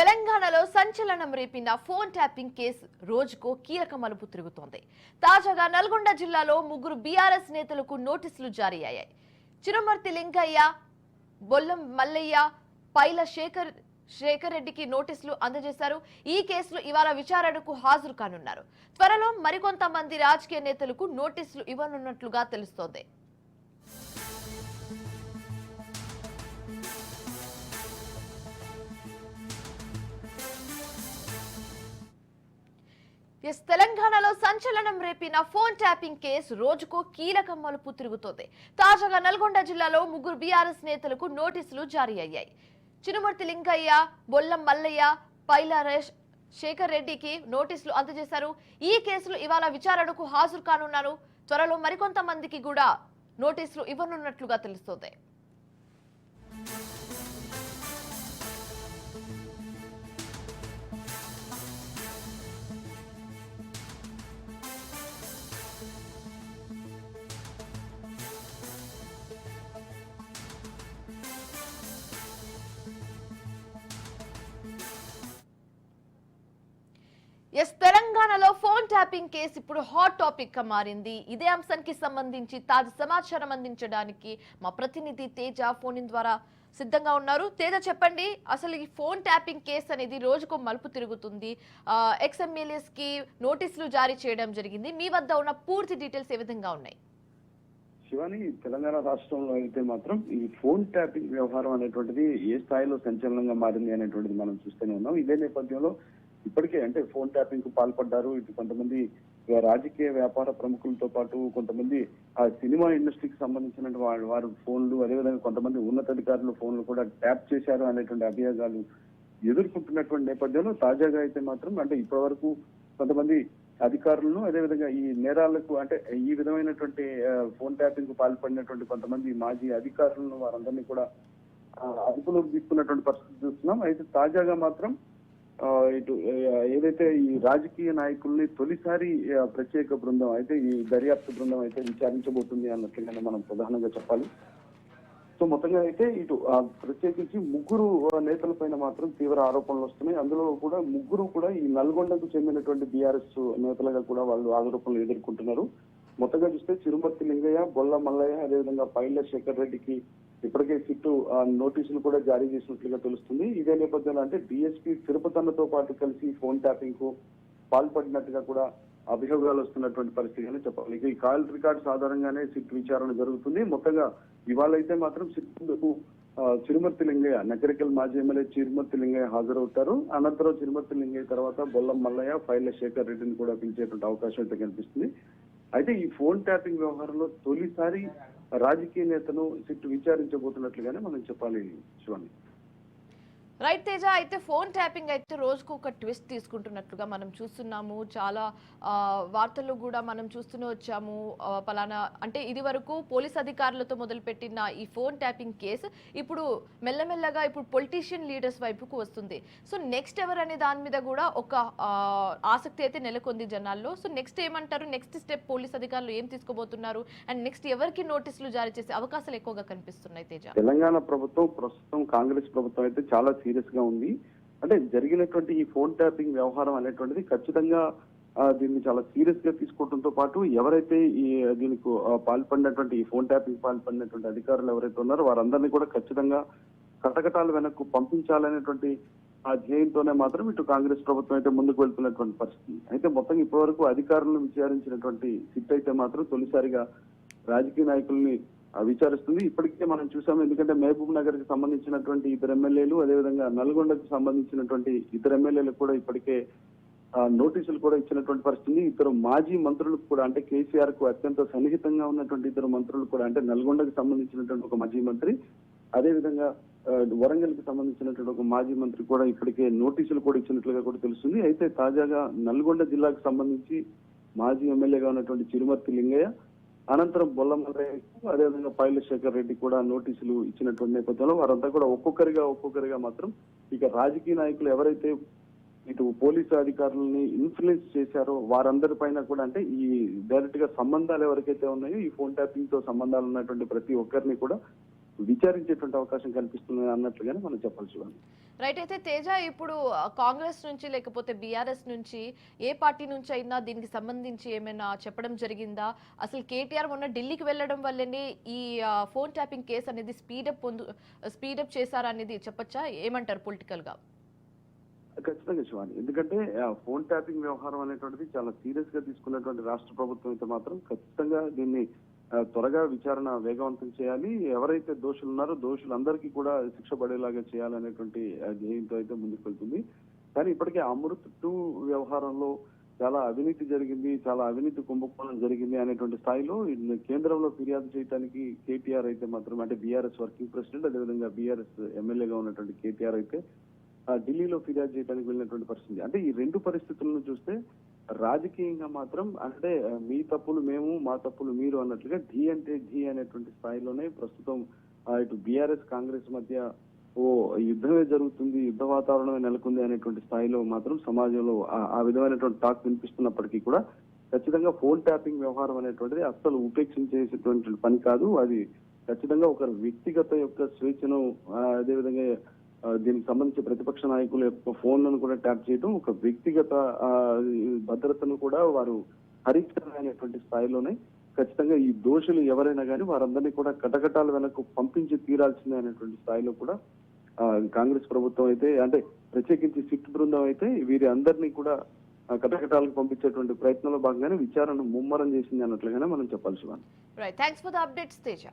తెలంగాణలో సంచలనం రేపిన phone tapping case రోజుకో కీలక మలుపు తిరుగుతోంది. తాజాగా నల్గొండ జిల్లాలో ముగ్గురు బీఆర్ఎస్ నేతలకు నోటీసులు జారీ అయ్యాయి. చిరుమర్తి లింగయ్య, బొల్లం మల్లయ్య, పైల శేఖర్ రెడ్డికి నోటీసులు అందజేశారు. ఈ కేసులో ఇవాళ విచారణకు హాజరు కానున్నారు. త్వరలో మరికొంతమంది రాజకీయ నేతలకు నోటీసులు ఇవ్వనున్నట్లుగా తెలుస్తోంది. తెలంగాణలో సంచలనం రేపిన ఫోన్ ట్యాపింగ్ కేసు రోజుకో కీలక మలుపు తిరుగుతోంది. తాజాగా నల్గొండ జిల్లాలో ముగ్గురు బీఆర్ఎస్ నేతలకు నోటీసులు జారీ అయ్యాయి. చిరుమర్తి లింగయ్య, బొల్లం మల్లయ్య, పైల శేఖర్ రెడ్డికి నోటీసులు అందజేశారు. ఈ కేసులో ఇవాళ విచారణకు హాజరు కానున్నారు. త్వరలో మరికొంతమందికి కూడా నోటీసులు ఇవ్వనున్నట్లుగా తెలుస్తోంది. తెలంగాణలో ఫోన్ ట్యాపింగ్ కేసు ఇప్పుడు హాట్ టాపిక్ గా మారింది. ఇదే అంశానికి సంబంధించి తాజా సమాచారం అందించడానికి మా ప్రతినిధి తేజ ఫోన్ ఇన్ ద్వారా సిద్ధంగా ఉన్నారు. తేజ, చెప్పండి, అసలు ఈ ఫోన్ ట్యాపింగ్ కేసు అనేది రోజుకో మలుపు తిరుగుతుంది. ఎక్స్ ఎమ్మెల్యేస్ కి నోటీసులు జారీ చేయడం జరిగింది. మీ వద్ద ఉన్న పూర్తి డీటెయిల్స్ ఏ విధంగా ఉన్నాయి? శివాని, తెలంగాణ రాష్ట్రంలో అయితే మాత్రం ఈ ఫోన్ ట్యాపింగ్ వ్యవహారం అనేటువంటిది ఏ స్థాయిలో సంచలనంగా మారింది అనేటువంటిది మనం చూస్తూనే ఉన్నాం. ఇదే నేపథ్యంలో ఇప్పటికే అంటే ఫోన్ ట్యాపింగ్ కు పాల్పడ్డారు. ఇటు కొంతమంది రాజకీయ వ్యాపార ప్రముఖులతో పాటు కొంతమంది ఆ సినిమా ఇండస్ట్రీకి సంబంధించిన వారు ఫోన్లు, అదేవిధంగా కొంతమంది ఉన్నతాధికారులు ఫోన్లు కూడా ట్యాప్ చేశారు అనేటువంటి అభియోగాలు ఎదుర్కొంటున్నటువంటి నేపథ్యంలో తాజాగా అయితే మాత్రం అంటే ఇప్పటి వరకు కొంతమంది అధికారులను, అదేవిధంగా ఈ నేరాలకు అంటే ఈ విధమైనటువంటి ఫోన్ ట్యాపింగ్ కు పాల్పడినటువంటి కొంతమంది మాజీ అధికారులను వారందరినీ కూడా అదుపులోకి తీసుకున్నటువంటి పరిస్థితి చూస్తున్నాం. అయితే తాజాగా మాత్రం ఇటు ఏదైతే ఈ రాజకీయ నాయకుల్ని తొలిసారి ప్రత్యేక బృందం అయితే ఈ దర్యాప్తు బృందం అయితే విచారించబోతుంది అన్నట్లుగానే మనం ప్రధానంగా చెప్పాలి. సో మొత్తంగా అయితే ఇటు ప్రత్యేకించి ముగ్గురు నేతల పైన మాత్రం తీవ్ర ఆరోపణలు వస్తున్నాయి. అందులో కూడా ముగ్గురు కూడా ఈ నల్గొండకు చెందినటువంటి బీఆర్ఎస్ నేతలుగా కూడా వాళ్ళు ఆరోపణలు ఎదుర్కొంటున్నారు. మొత్తంగా చూస్తే చిరుమర్తి లింగయ్య, బొల్ల మల్లయ్య, అదేవిధంగా పైల శేఖర్ రెడ్డికి ఇప్పటికే సిట్టు నోటీసులు కూడా జారీ చేసినట్లుగా తెలుస్తుంది. ఇదే నేపథ్యంలో అంటే డిఎస్పీ తిరుపతన్నతో పాటు కలిసి ఫోన్ ట్యాపింగ్ కు పాల్పడినట్టుగా కూడా అభియోగాలు వస్తున్నటువంటి పరిస్థితి చెప్పాలి. ఇక ఈ కాల్ రికార్డ్స్ ఆధారంగానే సిట్ విచారణ జరుగుతుంది. మొత్తంగా ఇవాళ అయితే మాత్రం సిట్కు చిరుమర్తి లింగయ్య, నగరికల్ మాజీ ఎమ్మెల్యే చిరుమర్తి లింగయ్య హాజరవుతారు. అనంతరం చిరుమర్తి లింగయ్య తర్వాత బొల్లం మల్లయ్య, పైల శేఖర్ రెడ్డిని కూడా పిలిచేటువంటి అవకాశం అయితే కనిపిస్తుంది. అయితే ఈ ఫోన్ ట్యాపింగ్ వ్యవహారంలో తొలిసారి రాజకీయ నేతను సిట్ విచారించబోతున్నట్లుగానే మనం చెప్పాలి. శివాని, రైట్ తేజ, అయితే ఫోన్ ట్యాపింగ్ అయితే రోజుకు ఒక ట్విస్ట్ తీసుకుంటున్నట్లుగా మనం చూస్తున్నాము. చాలా వార్తల్లో కూడా మనం చూస్తూనే వచ్చాము. పలానా అంటే ఇది వరకు పోలీస్ అధికారులతో మొదలుపెట్టిన ఈ ఫోన్ ట్యాపింగ్ కేసు ఇప్పుడు మెల్లమెల్లగా ఇప్పుడు పొలిటీషియన్ లీడర్స్ వైపుకు వస్తుంది. సో నెక్స్ట్ ఎవరు అనే దాని మీద కూడా ఒక ఆసక్తి అయితే నెలకొంది జనాల్లో. సో నెక్స్ట్ ఏమంటారు, నెక్స్ట్ స్టెప్ పోలీస్ అధికారులు ఏం తీసుకోబోతున్నారు, అండ్ నెక్స్ట్ ఎవరికి నోటీసులు జారీ చేసే అవకాశాలు ఎక్కువగా కనిపిస్తున్నాయి? తేజ, తెలంగాణ ప్రభుత్వం ప్రస్తుతం కాంగ్రెస్ ప్రభుత్వం అయితే చాలా సీరియస్ గా ఉంది. అంటే జరిగినటువంటి ఈ ఫోన్ ట్యాపింగ్ వ్యవహారం అనేటువంటిది ఖచ్చితంగా దీన్ని చాలా సీరియస్ గా తీసుకోవడంతో పాటు ఎవరైతే ఈ దీనికి పాల్పడినటువంటి ఈ ఫోన్ ట్యాపింగ్ పాల్పడినటువంటి అధికారులు ఎవరైతే ఉన్నారో వారందరినీ కూడా ఖచ్చితంగా కటకటాలు వెనక్కు పంపించాలనేటువంటి ఆ ధ్యేయంతోనే మాత్రం ఇటు కాంగ్రెస్ ప్రభుత్వం అయితే ముందుకు వెళ్తున్నటువంటి పరిస్థితి. అయితే మొత్తం ఇప్పటి వరకు అధికారులను విచారించినటువంటి సిట్ అయితే మాత్రం తొలిసారిగా రాజకీయ నాయకుల్ని విచారిస్తుంది. ఇప్పటికే మనం చూసాము. ఎందుకంటే మహబూబ్ నగర్ కి సంబంధించినటువంటి ఇద్దరు ఎమ్మెల్యేలు, అదేవిధంగా నల్గొండకు సంబంధించినటువంటి ఇద్దరు ఎమ్మెల్యేలకు కూడా ఇప్పటికే నోటీసులు కూడా ఇచ్చినటువంటి పరిస్థితి. ఇద్దరు మాజీ మంత్రులకు కూడా అంటే కేసీఆర్ కు అత్యంత సన్నిహితంగా ఉన్నటువంటి ఇద్దరు మంత్రులు కూడా అంటే నల్గొండకు సంబంధించినటువంటి ఒక మాజీ మంత్రి, అదేవిధంగా వరంగల్ కి సంబంధించినటువంటి ఒక మాజీ మంత్రి కూడా ఇప్పటికే నోటీసులు కూడా ఇచ్చినట్లుగా కూడా తెలుస్తుంది. అయితే తాజాగా నల్గొండ జిల్లాకు సంబంధించి మాజీ ఎమ్మెల్యేగా ఉన్నటువంటి చిరుమర్తి లింగయ్య, అనంతరం బొల్ల మల్లయ్యకు, అదేవిధంగా పైల శేఖర్ రెడ్డి కూడా నోటీసులు ఇచ్చినటువంటి నేపథ్యంలో వారంతా కూడా ఒక్కొక్కరిగా మాత్రం ఇక రాజకీయ నాయకులు ఎవరైతే ఇటు పోలీసు అధికారులని ఇన్ఫ్లుయెన్స్ చేశారో వారందరి పైన కూడా అంటే ఈ డైరెక్ట్ గా సంబంధాలు ఎవరికైతే ఉన్నాయో ఈ ఫోన్ ట్యాపింగ్ తో సంబంధాలు ఉన్నటువంటి ప్రతి ఒక్కరిని కూడా విచారించేటువంటి అవకాశం కనిపిస్తుంది అన్నట్లుగానే మనం చెప్పాల్సి ఉంది. రైట్. అయితే తేజ, ఇప్పుడు కాంగ్రెస్ నుంచి లేకపోతే బీఆర్ఎస్ నుంచి ఏ పార్టీ నుంచి అయినా దీనికి సంబంధించి ఏమైనా చెప్పడం జరిగిందా? అసలు కేటీఆర్ మొన్న ఢిల్లీకి వెళ్ళడం వల్లనే ఈ ఫోన్ ట్యాపింగ్ కేసు అనేది స్పీడప్ చేశారనేది చెప్పొచ్చా? ఏమంటారు పొలిటికల్ గా? ఖచ్చితంగా శివాని, ఎందుకంటే ఫోన్ ట్యాపింగ్ వ్యవహారం అనేటువంటిది చాలా సీరియస్ గా తీసుకున్నటువంటి రాష్ట్ర ప్రభుత్వం అయితే మాత్రం ఖచ్చితంగా దీన్ని త్వరగా విచారణ వేగవంతం చేయాలి. ఎవరైతే దోషులు ఉన్నారో దోషులందరికీ కూడా శిక్ష పడేలాగా చేయాలనేటువంటి ధ్యేయంతో అయితే ముందుకు వెళ్తుంది. కానీ ఇప్పటికే అమృత్ 2 వ్యవహారంలో చాలా అవినీతి జరిగింది, చాలా అవినీతి కుంభకోణం జరిగింది అనేటువంటి స్థాయిలో కేంద్రంలో ఫిర్యాదు చేయడానికి కేటీఆర్ అయితే మాత్రం, అంటే బీఆర్ఎస్ వర్కింగ్ ప్రెసిడెంట్, అదేవిధంగా బీఆర్ఎస్ ఎమ్మెల్యేగా ఉన్నటువంటి కేటీఆర్ అయితే ఢిల్లీలో ఫిర్యాదు చేయడానికి వెళ్ళినటువంటి పరిస్థితి. అంటే ఈ రెండు పరిస్థితులను చూస్తే రాజకీయంగా మాత్రం అంటే మీ తప్పులు మేము, మా తప్పులు మీరు అన్నట్లుగా ఢీ అంటే ఢీ అనేటువంటి స్థాయిలోనే ప్రస్తుతం ఇటు బీఆర్ఎస్ కాంగ్రెస్ మధ్య ఓ యుద్ధమే జరుగుతుంది, యుద్ధ వాతావరణమే నెలకొంది అనేటువంటి స్థాయిలో మాత్రం సమాజంలో ఆ విధమైనటువంటి టాక్ వినిపిస్తున్నప్పటికీ కూడా ఖచ్చితంగా ఫోన్ ట్యాపింగ్ వ్యవహారం అనేటువంటిది అస్సలు ఉపేక్షించేసేటువంటి పని కాదు. అది ఖచ్చితంగా ఒక వ్యక్తిగత యొక్క స్వేచ్ఛను, అదేవిధంగా దీనికి సంబంధించి ప్రతిపక్ష నాయకుల యొక్క ఫోన్లను కూడా ట్యాప్ చేయడం, ఒక వ్యక్తిగత భద్రతను కూడా వారు హరించలేనటువంటి స్థాయిలోనే ఖచ్చితంగా ఈ దోషులు ఎవరైనా కానీ వారందరినీ కూడా కటకటాల వెనక్కు పంపించి తీరాల్సిందే అనేటువంటి స్థాయిలో కూడా కాంగ్రెస్ ప్రభుత్వం అయితే, అంటే ప్రత్యేకించి సిట్ బృందం అయితే వీరి అందరినీ కూడా కటకటాలకు పంపించేటువంటి ప్రయత్నంలో భాగంగానే విచారణ ముమ్మరం చేసింది అన్నట్లుగానే మనం చెప్పాల్సి ఉంది. Right. Thanks for the updates Teja.